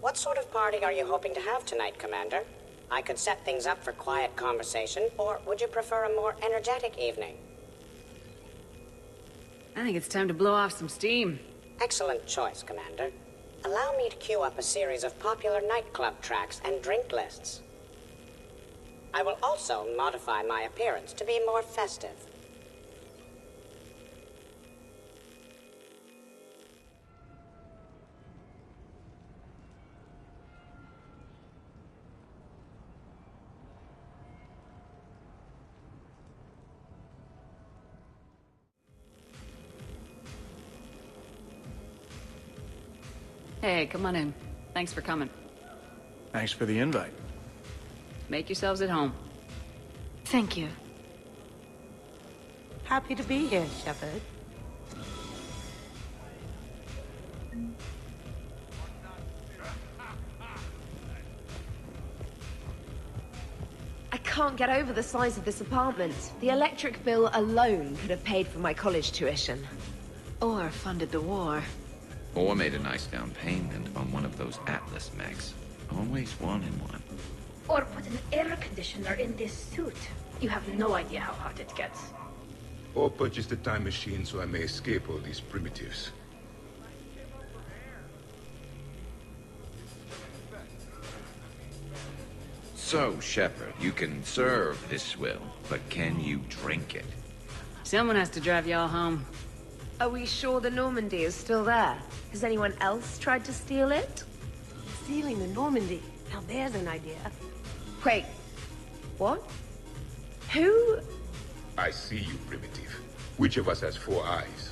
What sort of party are you hoping to have tonight, Commander? I could set things up for quiet conversation, or would you prefer a more energetic evening? I think it's time to blow off some steam. Excellent choice, Commander. Allow me to queue up a series of popular nightclub tracks and drink lists. I will also modify my appearance to be more festive. Hey, come on in. Thanks for coming. Thanks for the invite. Make yourselves at home. Thank you. Happy to be here, Shepard. I can't get over the size of this apartment. The electric bill alone could have paid for my college tuition. Or funded the war. Or made a nice down payment on one of those Atlas mechs. Always wanted one. Or put an air conditioner in this suit. You have no idea how hot it gets. Or purchase the time machine so I may escape all these primitives. So, Shepard, you can serve this swill, but can you drink it? Someone has to drive y'all home. Are we sure the Normandy is still there? Has anyone else tried to steal it? Stealing the Normandy. Now there's an idea. Wait. What? Who? I see you, primitive. Which of us has 4 eyes?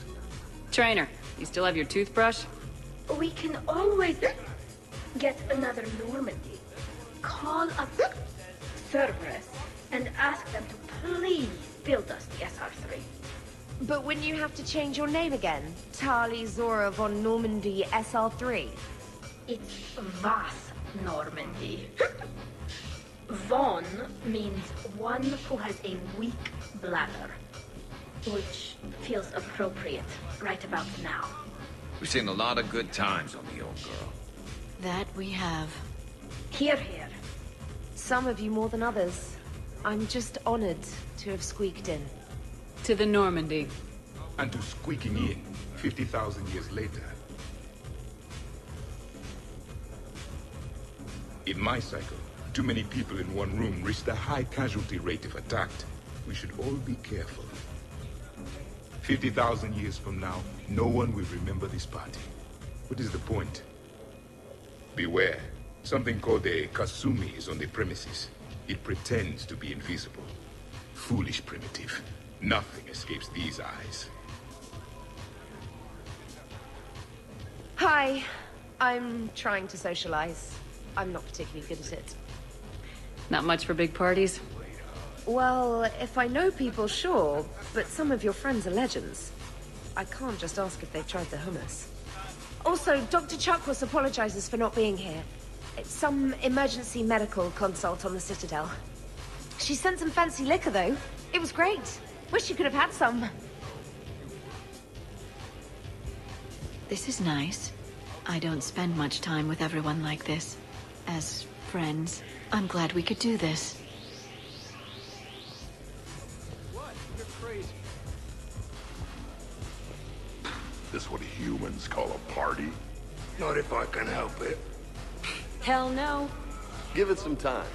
Trainer, you still have your toothbrush? We can always get another Normandy. Call up Cerberus and ask them to please build us the SR-3. But wouldn't you have to change your name again? Tali Zora von Normandy SR3? It's Vas Normandy. Von means one who has a weak bladder, which feels appropriate right about now. We've seen a lot of good times on the old girl. That we have. Here, here. Some of you more than others. I'm just honored to have squeaked in. To the Normandy. And to squeaking in 50,000 years later. In my cycle, too many people in one room risked a high casualty rate if attacked. We should all be careful. 50,000 years from now, no one will remember this party. What is the point? Beware. Something called a Kasumi is on the premises. It pretends to be invisible. Foolish primitive. Nothing escapes these eyes. Hi. I'm trying to socialize. I'm not particularly good at it. Not much for big parties? Well, if I know people, sure, but some of your friends are legends. I can't just ask if they've tried the hummus. Also, Dr. Chuckwas apologizes for not being here. It's some emergency medical consult on the Citadel. She sent some fancy liquor, though. It was great. Wish you could have had some. This is nice. I don't spend much time with everyone like this. As friends, I'm glad we could do this. What? You're crazy. This what humans call a party? Not if I can help it. Hell no. Give it some time.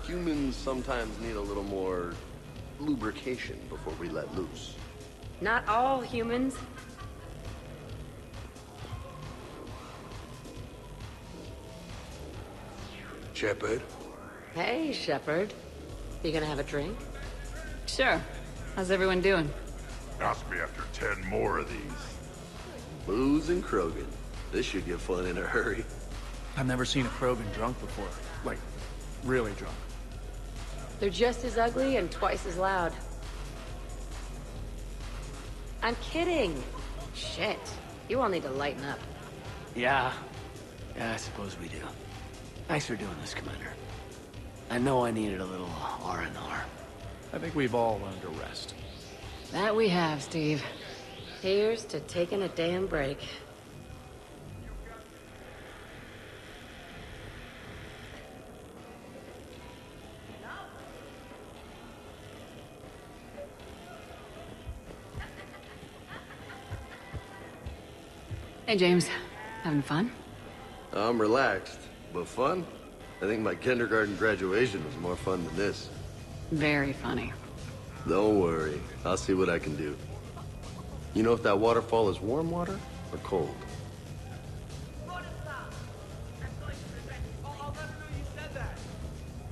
Humans sometimes need a little more lubrication before we let loose. Not all humans. Shepard? Hey, Shepard. You gonna have a drink? Sure. How's everyone doing? Ask me after 10 more of these. Booze and Krogan. This should get fun in a hurry. I've never seen a Krogan drunk before. Like, really drunk. They're just as ugly and twice as loud. I'm kidding. Shit. You all need to lighten up. Yeah, I suppose we do. Thanks for doing this, Commander. I know I needed a little R&R. I think we've all learned to rest. That we have, Steve. Here's to taking a damn break. Hey, James. Having fun? I'm relaxed, but fun? I think my kindergarten graduation was more fun than this. Very funny. Don't worry. I'll see what I can do. You know if that waterfall is warm water or cold?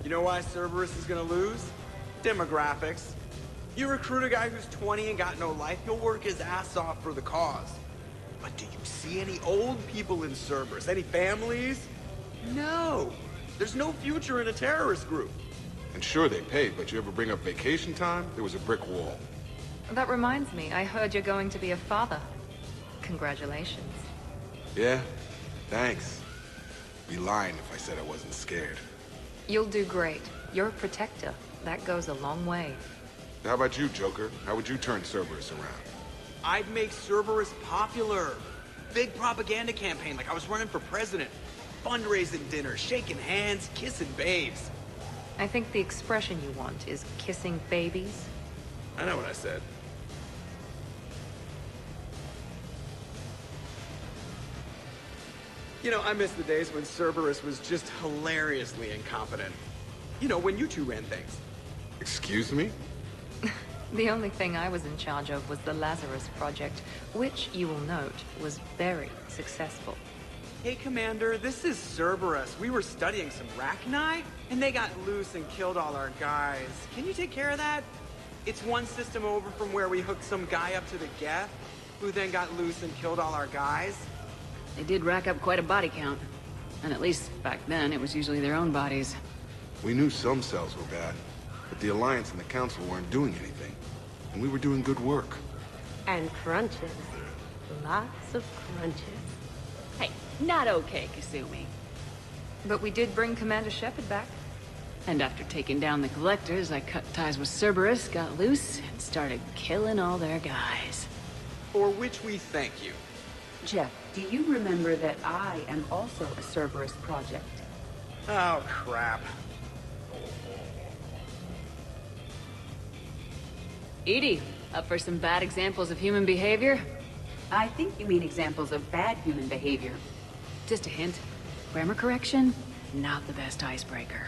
You know why Cerberus is gonna lose? Demographics. You recruit a guy who's 20 and got no life, he'll work his ass off for the cause. But do you see any old people in Cerberus? Any families? No. There's no future in a terrorist group. And sure, they paid, but you ever bring up vacation time, there was a brick wall. That reminds me, I heard you're going to be a father. Congratulations. Yeah? Thanks. Be lying if I said I wasn't scared. You'll do great. You're a protector. That goes a long way. How about you, Joker? How would you turn Cerberus around? I'd make Cerberus popular. Big propaganda campaign like I was running for president. Fundraising dinner, shaking hands, kissing babes. I think the expression you want is kissing babies. I know what I said. You know, I miss the days when Cerberus was just hilariously incompetent. You know, when you two ran things. Excuse me? The only thing I was in charge of was the Lazarus Project, which, you will note, was very successful. Hey, Commander, this is Cerberus. We were studying some Rachni, and they got loose and killed all our guys. Can you take care of that? It's one system over from where we hooked some guy up to the Geth, who then got loose and killed all our guys. They did rack up quite a body count. And at least back then, it was usually their own bodies. We knew some cells were bad, but the Alliance and the Council weren't doing anything. And we were doing good work. And crunches. Lots of crunches. Hey, not okay, Kasumi. But we did bring Commander Shepard back. And after taking down the Collectors, I cut ties with Cerberus, got loose, and started killing all their guys. For which we thank you. Jeff, do you remember that I am also a Cerberus project? Oh, crap. EDI, up for some bad examples of human behavior? I think you mean examples of bad human behavior. Just a hint. Grammar correction, not the best icebreaker.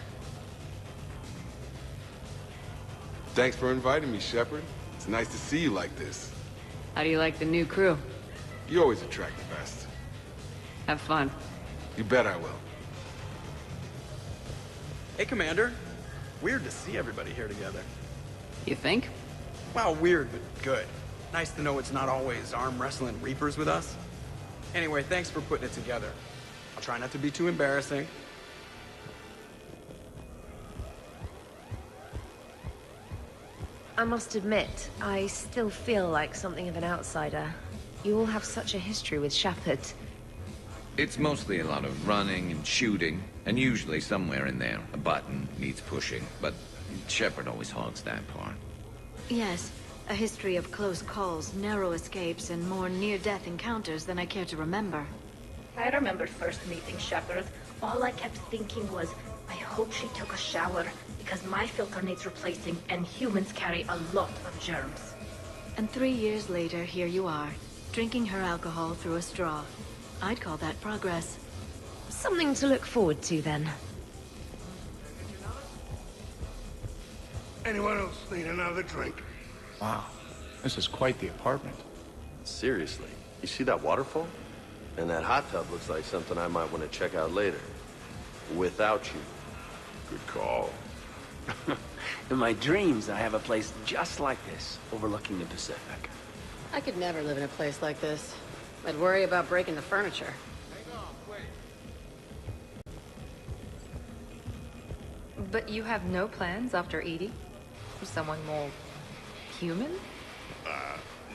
Thanks for inviting me, Shepard. It's nice to see you like this. How do you like the new crew? You always attract the best. Have fun. You bet I will. Hey, Commander. Weird to see everybody here together. You think? Well, weird, but good. Nice to know it's not always arm wrestling Reapers with us. Anyway, thanks for putting it together. I'll try not to be too embarrassing. I must admit, I still feel like something of an outsider. You all have such a history with Shepard. It's mostly a lot of running and shooting, and usually somewhere in there, a button needs pushing, but Shepard always hogs that part. Yes, a history of close calls, narrow escapes, and more near-death encounters than I care to remember. I remember first meeting Shepard. All I kept thinking was, I hope she took a shower, because my filter needs replacing, and humans carry a lot of germs. And 3 years later, here you are, drinking her alcohol through a straw. I'd call that progress. Something to look forward to, then. Anyone else need another drink? Wow, this is quite the apartment. Seriously, you see that waterfall? And that hot tub looks like something I might want to check out later. Without you. Good call. In my dreams, I have a place just like this, overlooking the Pacific. I could never live in a place like this. I'd worry about breaking the furniture. But you have no plans after EDI? Someone more human?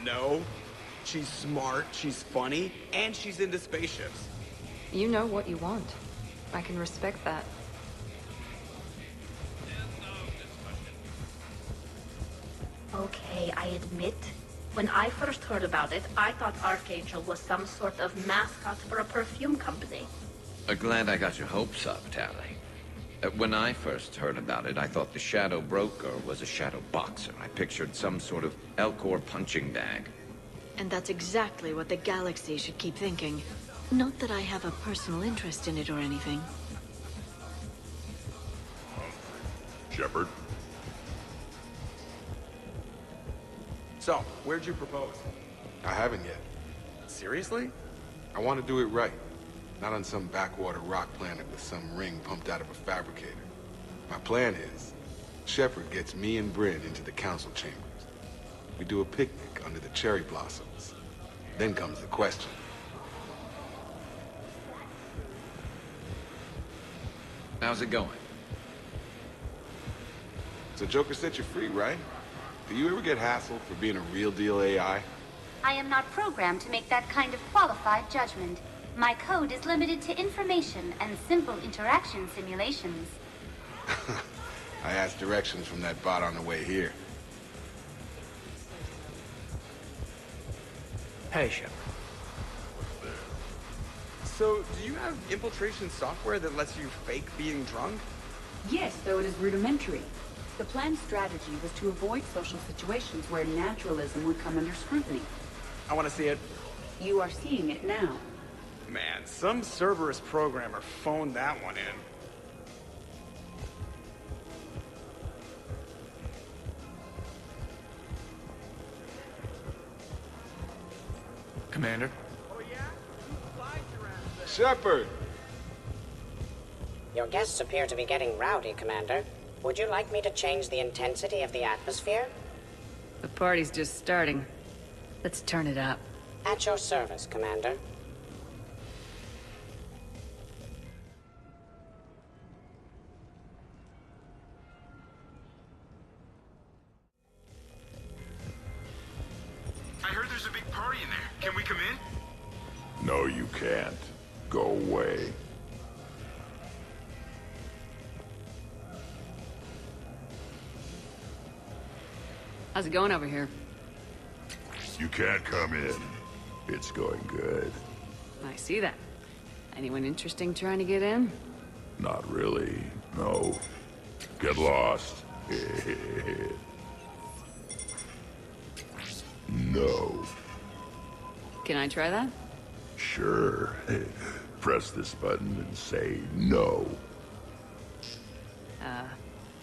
No. She's smart, she's funny, and she's into spaceships. You know what you want. I can respect that. Okay, I admit, when I first heard about it, I thought Archangel was some sort of mascot for a perfume company. Glad I got your hopes up, Tally. When I first heard about it, I thought the Shadow Broker was a shadow boxer. I pictured some sort of Elcor punching bag. And that's exactly what the galaxy should keep thinking. Not that I have a personal interest in it or anything. Shepard? So, where'd you propose? I haven't yet. Seriously? I want to do it right. Not on some backwater rock planet with some ring pumped out of a fabricator. My plan is, Shepard gets me and Bryn into the council chambers. We do a picnic under the cherry blossoms. Then comes the question. How's it going? So Joker set you free, right? Do you ever get hassled for being a real deal AI? I am not programmed to make that kind of qualified judgment. My code is limited to information and simple interaction simulations. I asked directions from that bot on the way here. Hey, Shepard. So, do you have infiltration software that lets you fake being drunk? Yes, though it is rudimentary. The planned strategy was to avoid social situations where naturalism would come under scrutiny. I want to see it. You are seeing it now. Man, some Cerberus programmer phoned that one in. Commander? Shepard! Your guests appear to be getting rowdy, Commander. Would you like me to change the intensity of the atmosphere? The party's just starting. Let's turn it up. At your service, Commander. I heard there's a big party in there. Can we come in? No, you can't. Go away. How's it going over here? You can't come in. It's going good. I see that. Anyone interesting trying to get in? Not really. No. Get lost. No. Can I try that? Sure. Press this button and say no.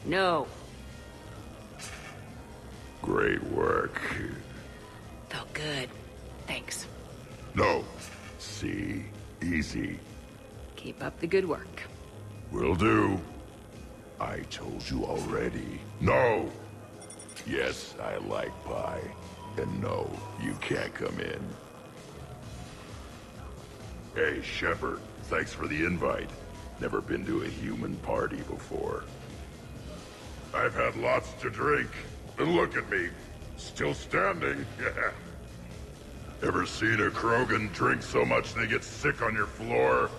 No. Great work. Felt good. Thanks. No. See? Easy. Keep up the good work. Will do. I told you already. No! Yes, I like pie. And no, you can't come in. Hey, Shepard. Thanks for the invite. Never been to a human party before. I've had lots to drink. And look at me. Still standing. Ever seen a Krogan drink so much they get sick on your floor?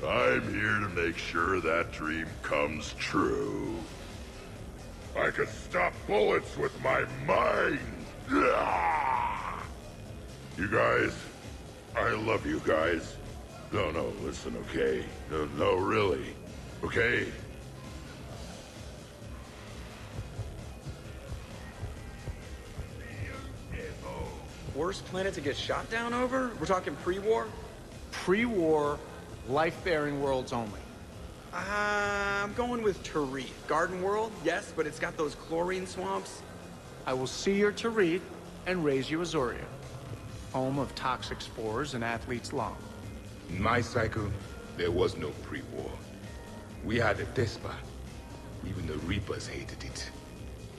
I'm here to make sure that dream comes true. I could stop bullets with my mind. You guys, I love you guys. No, listen, okay? No, really. Okay? Worst planet to get shot down over? We're talking pre-war? Pre-war, life-bearing worlds only. I'm going with Tarith. Garden World, yes, but it's got those chlorine swamps. I will see your Tarith and raise you Azoria, home of toxic spores and athlete's lung. In my cycle, there was no pre-war. We had a despot. Even the Reapers hated it.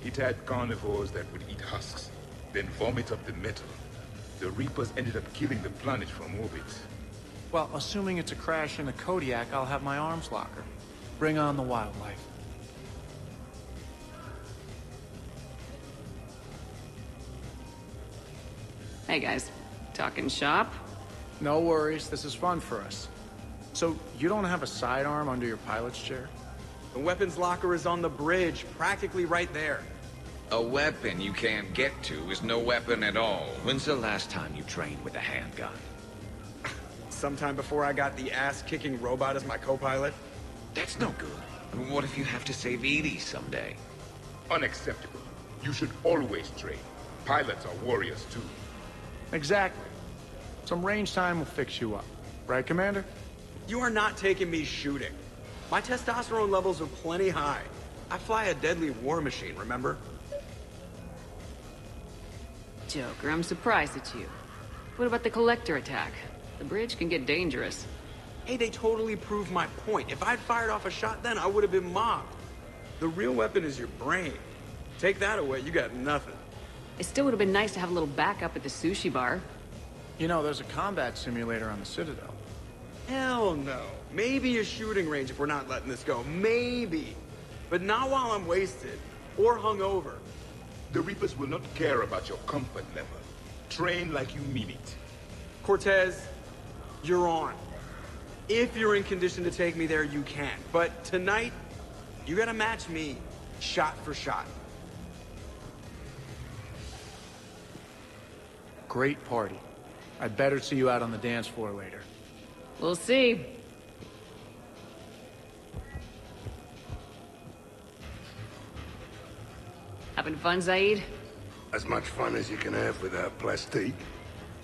It had carnivores that would eat husks, then vomit up the metal. The Reapers ended up killing the planet from orbit. Well, assuming it's a crash in a Kodiak, I'll have my arms locker. Bring on the wildlife. Hey guys, talking shop? No worries, this is fun for us. So, you don't have a sidearm under your pilot's chair? The weapons locker is on the bridge, practically right there. A weapon you can't get to is no weapon at all. When's the last time you trained with a handgun? Sometime before I got the ass-kicking robot as my co-pilot. That's no good. What if you have to save Edie someday? Unacceptable. You should always train. Pilots are warriors too. Exactly. Some range time will fix you up. Right, Commander? You are not taking me shooting. My testosterone levels are plenty high. I fly a deadly war machine, remember? Joker, I'm surprised at you. What about the Collector attack? The bridge can get dangerous. Hey, they totally proved my point. If I'd fired off a shot then, I would have been mobbed. The real weapon is your brain. Take that away, you got nothing. It still would have been nice to have a little backup at the sushi bar. You know, there's a combat simulator on the Citadel. Hell no. Maybe a shooting range if we're not letting this go. Maybe. But not while I'm wasted. Or hungover. The Reapers will not care about your comfort level. Train like you mean it. Cortez, you're on. If you're in condition to take me there, you can. But tonight, you gotta match me, shot for shot. Great party. I'd better see you out on the dance floor later. We'll see. Having fun, Zaid? As much fun as you can have without plastique.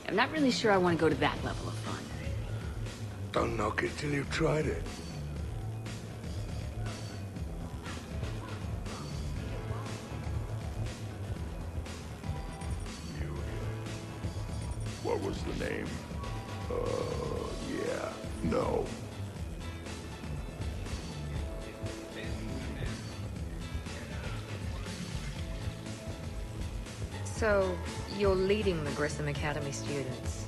I'm not really sure I want to go to that level of fun. Don't knock it till you've tried it. What was the name? Yeah, no. So, you're leading the Grissom Academy students?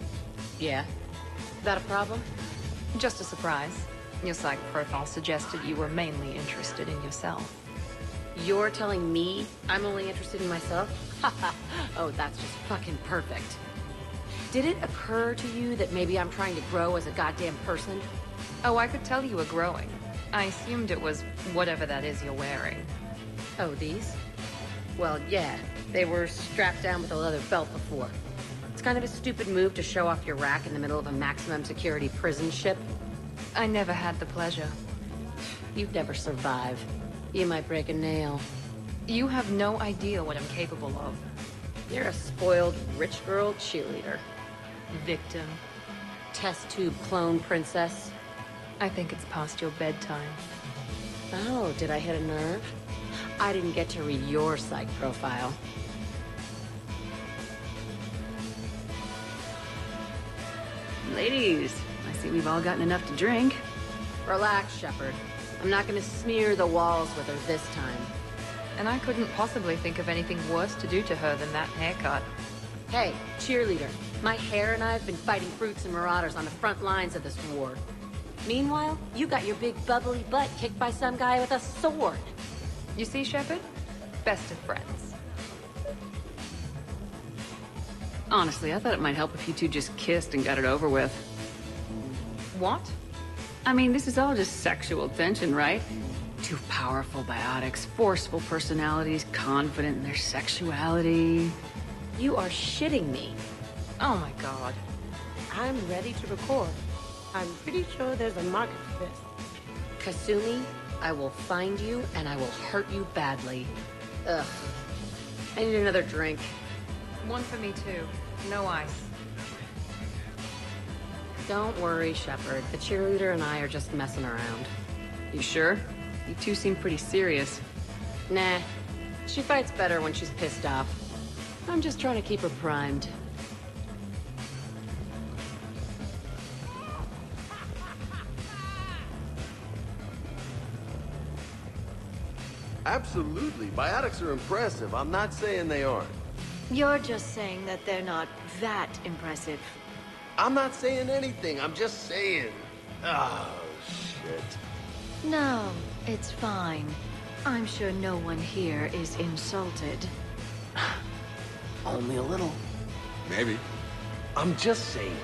Yeah. That a problem? Just a surprise. Your psych profile suggested you were mainly interested in yourself. You're telling me I'm only interested in myself? Oh, that's just fucking perfect. Did it occur to you that maybe I'm trying to grow as a goddamn person? Oh, I could tell you were growing. I assumed it was whatever that is you're wearing. Oh, these? Well, yeah. They were strapped down with a leather belt before. It's kind of a stupid move to show off your rack in the middle of a maximum security prison ship. I never had the pleasure. You'd never survive. You might break a nail. You have no idea what I'm capable of. You're a spoiled, rich girl cheerleader. Victim. Test tube clone princess. I think it's past your bedtime. Oh, did I hit a nerve? I didn't get to read your psych profile. Ladies, I see we've all gotten enough to drink. Relax, Shepard. I'm not gonna smear the walls with her this time. And I couldn't possibly think of anything worse to do to her than that haircut. Hey, cheerleader. My hair and I have been fighting Fruits and Marauders on the front lines of this war. Meanwhile, you got your big bubbly butt kicked by some guy with a sword. You see, Shepard? Best of friends. Honestly, I thought it might help if you two just kissed and got it over with. What? I mean, this is all just sexual tension, right? Two powerful biotics, forceful personalities, confident in their sexuality. You are shitting me. Oh my god. I'm ready to record. I'm pretty sure there's a market for this. Kasumi, I will find you and I will hurt you badly. Ugh. I need another drink. One for me too. No ice. Don't worry, Shepard. The cheerleader and I are just messing around. You sure? You two seem pretty serious. Nah. She fights better when she's pissed off. I'm just trying to keep her primed. Absolutely. Biotics are impressive. I'm not saying they aren't. You're just saying that they're not that impressive. I'm not saying anything. I'm just saying. Oh, shit. No, it's fine. I'm sure no one here is insulted. Only a little. Maybe. I'm just saying.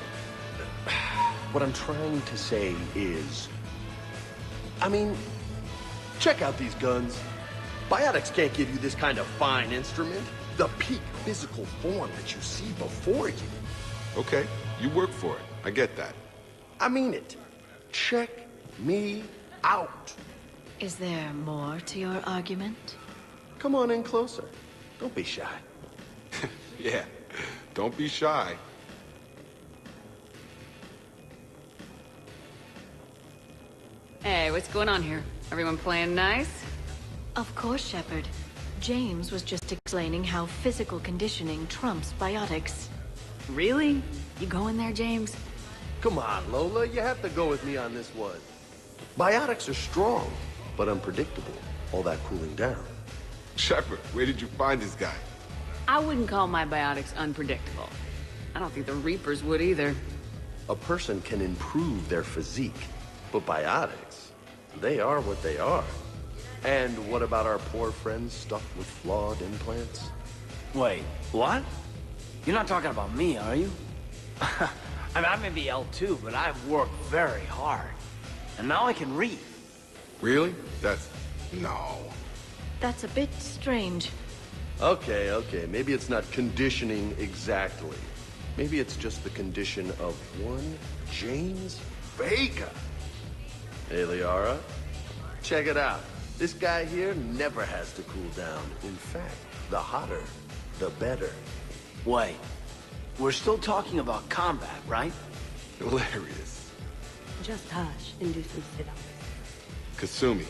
What I'm trying to say is... I mean, check out these guns. Biotics can't give you this kind of fine instrument. The peak physical form that you see before you. Okay, you work for it. I get that. I mean it. Check me out. Is there more to your argument? Come on in closer. Don't be shy. Yeah, don't be shy. Hey, what's going on here? Everyone playing nice? Of course, Shepard. James was just explaining how physical conditioning trumps biotics. Really? You going there, James? Come on, Lola, you have to go with me on this one. Biotics are strong, but unpredictable. All that cooling down. Shepard, where did you find this guy? I wouldn't call my biotics unpredictable. I don't think the Reapers would either. A person can improve their physique, but biotics, they are what they are. And what about our poor friends stuck with flawed implants? Wait, what? You're not talking about me, are you? I mean, I may be L2, but I've worked very hard. And now I can read. Really? No. That's a bit strange. Okay, maybe it's not conditioning exactly. Maybe it's just the condition of one James Vega. Hey, Liara, check it out. This guy here never has to cool down. In fact, the hotter, the better. Wait, we're still talking about combat, right? Hilarious. Just hush and do some sit-ups. Kasumi.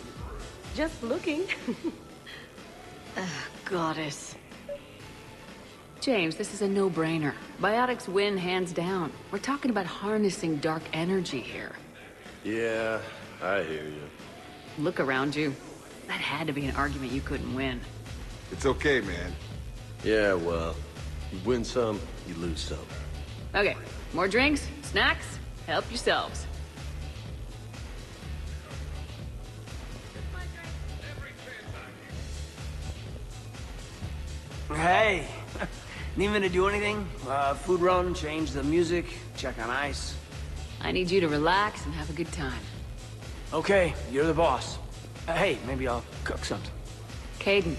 Just looking. Goddess. James, this is a no-brainer. Biotics win hands down. We're talking about harnessing dark energy here. Yeah, I hear you. Look around you. That had to be an argument you couldn't win. It's okay, man. Yeah, well, you win some, you lose some. Okay, more drinks, snacks, help yourselves. Hey, need me to do anything? Food run, change the music, check on ice. I need you to relax and have a good time. Okay, you're the boss. Hey, maybe I'll cook something. Kaidan,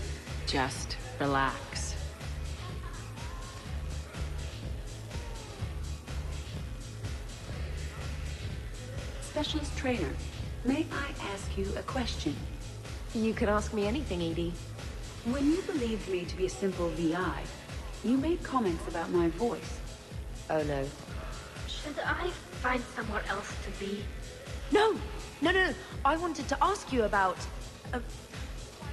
just relax. Specialist trainer, may I ask you a question? You can ask me anything, Edie. When you believed me to be a simple VI, you made comments about my voice. Oh no. Should I find somewhere else to be? No! I wanted to ask you about...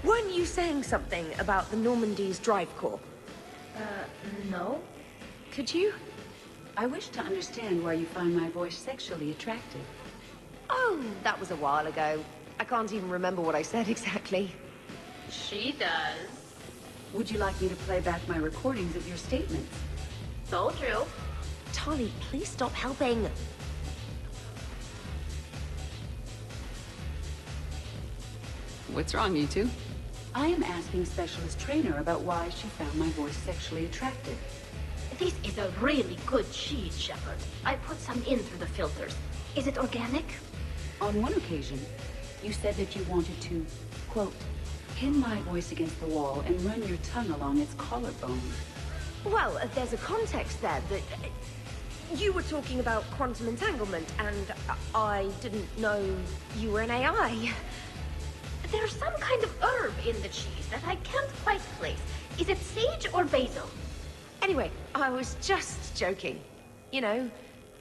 weren't you saying something about the Normandy's Drive Corps? No. Could you? I wish to understand why you find my voice sexually attractive. Oh, that was a while ago. I can't even remember what I said exactly. She does. Would you like me to play back my recordings of your statements? Told you. Tali, please stop helping. What's wrong, you two? I am asking Specialist Trainer about why she found my voice sexually attractive. This is a really good cheese, Shepard. I put some in through the filters. Is it organic? On one occasion, you said that you wanted to, quote, pin my voice against the wall and run your tongue along its collarbone. Well, there's a context there that... you were talking about quantum entanglement, and I didn't know you were an AI. There's some kind of herb in the cheese that I can't quite place. Is it sage or basil? Anyway, I was just joking. You know,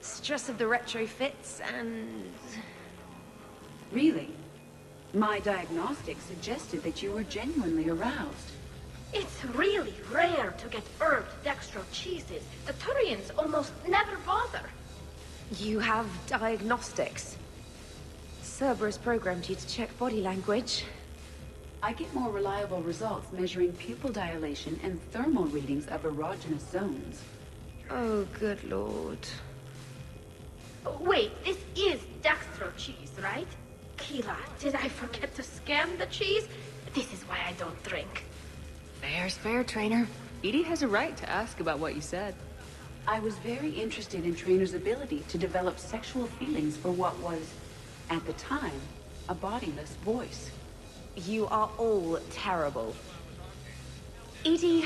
stress of the retrofits and... Really? My diagnostics suggested that you were genuinely aroused. It's really rare to get herbed dextro cheeses. The Turians almost never bother. You have diagnostics. Cerberus programmed you to check body language. I get more reliable results measuring pupil dilation and thermal readings of erogenous zones. Oh, good lord. Wait, this is dextro cheese, right? Keela, did I forget to scan the cheese? This is why I don't drink. Fair's fair, Trainer. Edie has a right to ask about what you said. I was very interested in Trainer's ability to develop sexual feelings for what was, at the time, a bodiless voice. You are all terrible. Edie,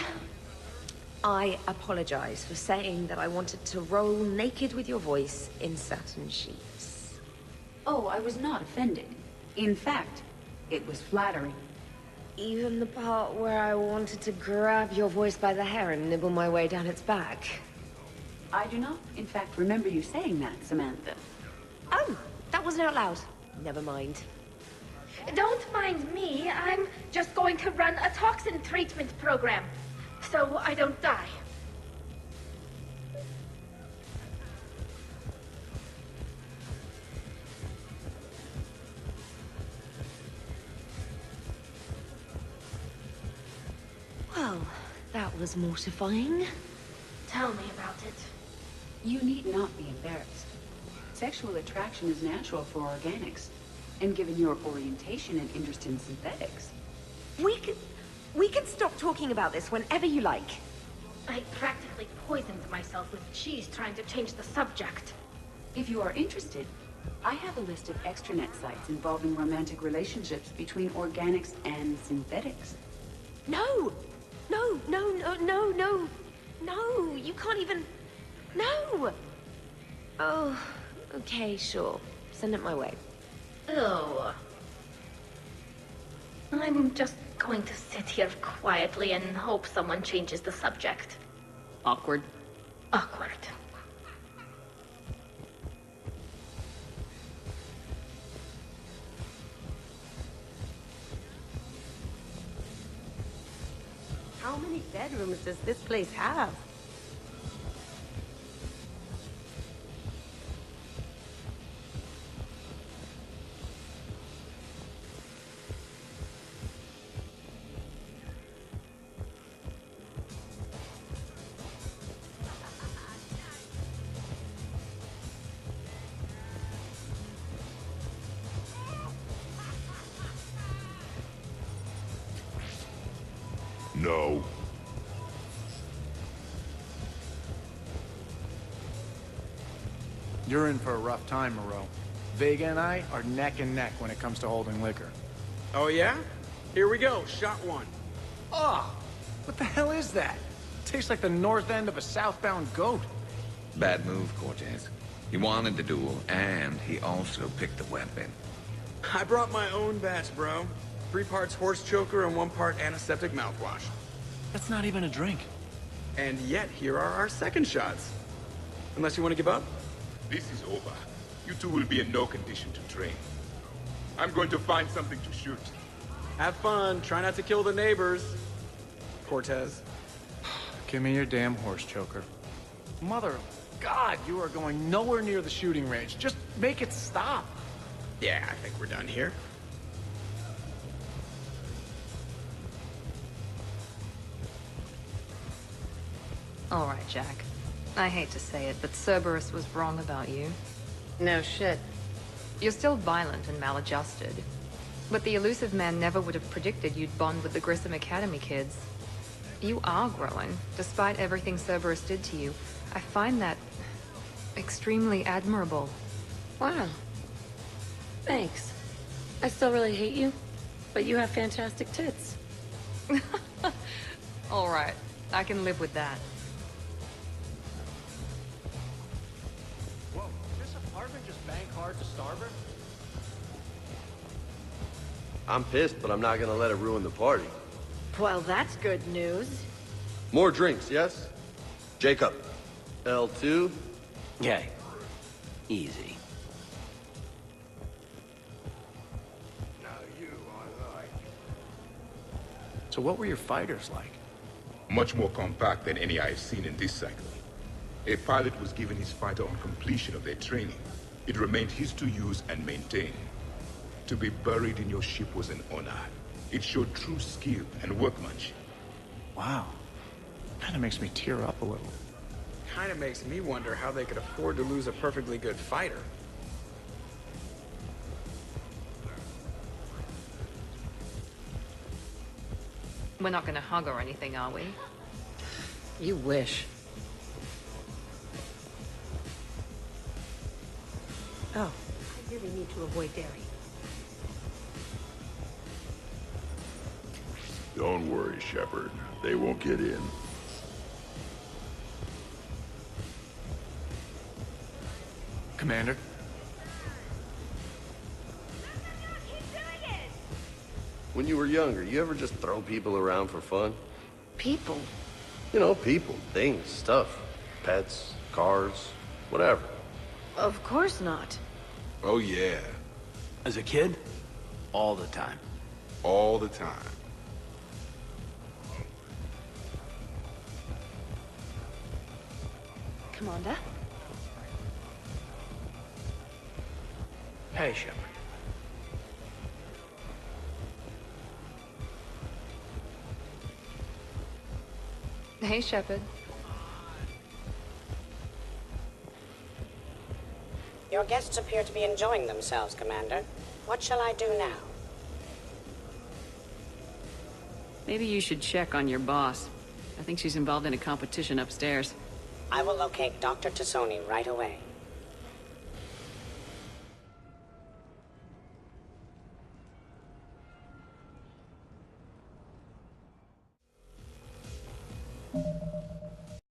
I apologize for saying that I wanted to roll naked with your voice in satin sheets. Oh, I was not offended. In fact, it was flattering. Even the part where I wanted to grab your voice by the hair and nibble my way down its back. I do not, in fact, remember you saying that, Samantha. Oh, that wasn't out loud. never mind. Don't mind me. I'm just going to run a toxin treatment program, so I don't die. Well, that was mortifying. Tell me about it. You need not be embarrassed. Sexual attraction is natural for organics. And given your orientation and interest in synthetics... We can stop talking about this whenever you like. I practically poisoned myself with cheese trying to change the subject. If you are interested, I have a list of extranet sites involving romantic relationships between organics and synthetics. No! No, no, no, no, no! No, you can't even... No! Oh, okay, sure. Send it my way. Oh. I'm just going to sit here quietly and hope someone changes the subject. Awkward. Awkward. How many bedrooms does this place have? No. You're in for a rough time, Moreau. Vega and I are neck and neck when it comes to holding liquor. Oh yeah? Here we go, shot one. Oh, what the hell is that? Tastes like the north end of a southbound goat. Bad move, Cortez. He wanted the duel, and he also picked the weapon. I brought my own batch, bro. 3 parts horse choker and 1 part antiseptic mouthwash. That's not even a drink. And yet, here are our second shots. Unless you want to give up? This is over. You two will be in no condition to train. I'm going to find something to shoot. Have fun. Try not to kill the neighbors. Cortez. Give me your damn horse choker. Mother of God, you are going nowhere near the shooting range. Just make it stop. Yeah, I think we're done here. All right, Jack. I hate to say it, but Cerberus was wrong about you. No shit. You're still violent and maladjusted. But the elusive man never would have predicted you'd bond with the Grissom Academy kids. You are growing, despite everything Cerberus did to you. I find that extremely admirable. Wow. Thanks. I still really hate you, but you have fantastic tits. All right, I can live with that. Whoa, this apartment just bank hard to starboard? I'm pissed, but I'm not gonna let it ruin the party. Well, that's good news. More drinks, yes? Jacob. L2? Yeah. Easy. So what were your fighters like? Much more compact than any I've seen in this cycle. A pilot was given his fighter on completion of their training. It remained his to use and maintain. To be buried in your ship was an honor. It showed true skill and workmanship. Wow. Kinda makes me tear up a little. Kinda makes me wonder how they could afford to lose a perfectly good fighter. We're not gonna hug or anything, are we? You wish. Oh, I really need to avoid dairy. Don't worry, Shepard. They won't get in. Commander? When you were younger, you ever just throw people around for fun? People? You know, people, things, stuff. Pets, cars, whatever. Of course not. Oh, yeah. As a kid? All the time. All the time. Commander? Hey, Shepard. Hey, Shepard. Your guests appear to be enjoying themselves, Commander. What shall I do now? Maybe you should check on your boss. I think she's involved in a competition upstairs. I will locate Dr. Tassoni right away.